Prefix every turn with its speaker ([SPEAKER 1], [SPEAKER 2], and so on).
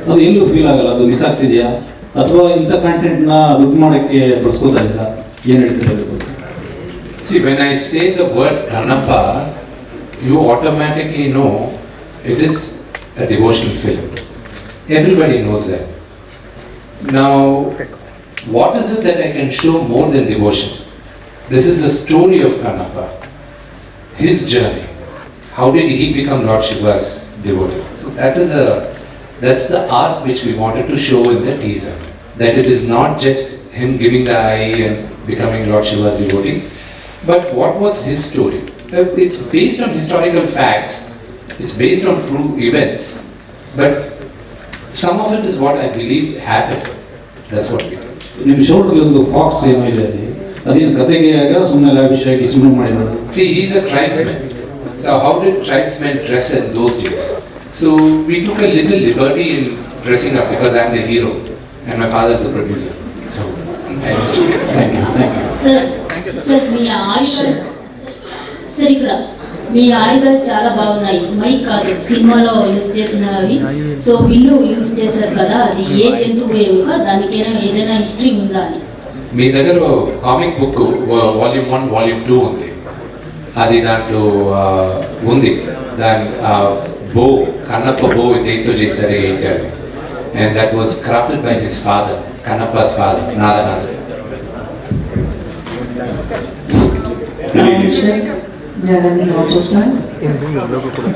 [SPEAKER 1] ಅದು ಎಲ್ಲೂ ಫೀಲ್ ಆಗಲ್ಲ, ಅದು ಮಿಸ್ ಆಗ್ತಿದೆಯಾ ಅಥವಾ ಇಂಥ ಕಂಟೆಂಟ್ನ ದುಡ್ಡು ಮಾಡೋಕ್ಕೆ ಬಳಸ್ಕೋತಾ ಇದ್ದೀರಾ, ಏನು ಹೇಳ್ತಿದ್ದಾರೆ?
[SPEAKER 2] See, when I say the word Kannappa, you automatically know it is a devotional film. Everybody knows that. Now, what is it that I can show more than devotion? This is the story of Kannappa, his journey. How did he become Lord Shiva's devotee? So that's the arc which we wanted to show in the teaser. That it is not just him giving the eye and becoming Lord Shiva's devotee, but what was his story? It's based on historical facts, it's based on true events, but some of it is what I believe happened. That's what we do.
[SPEAKER 1] ನಿಮ್ಮ ಶೋಲ್ಡರ್ಲಿ ಒಂದು box ಏನೋ ಇದೆ, ಅದೇನು ಕತೆಗೆ ಆಗ ಸುಮ್ಮನೆ ಲಾವಿಶ್ ಆಗಿ ಸುಮ್ಮನೆ ಮಾಡಿರೋದು?
[SPEAKER 2] See, he's a tribesman. So how did tribesmen dress in those days? So we took a little liberty in dressing up because I'm the hero and my father is the producer. So I just
[SPEAKER 1] Thank you.
[SPEAKER 3] Sir మీ ఆయుధాలు sir ఇక్కడ మీ ఆయుధాలు చాలా బాగున్నాయి. Mic కాదు, సినిమాలో use చేసినవి. So విల్లు use చేశారు కదా, అది ఏ జంతువు ఏముగా, దానికైనా ఏదైనా హిస్టరీ ఉందా అని?
[SPEAKER 2] మీ దగ్గర కామిక్ బుక్ వాల్యూమ్ 1 వాల్యూమ్ 2 ఉంది, అది దాంట్లో ఉంది. దాని బో కన్నప్ప బో దేంతో చేశారు ఏంటి అని, and that was crafted by his father, Kannappa's father Nadanath.
[SPEAKER 4] Check. We are running out of time.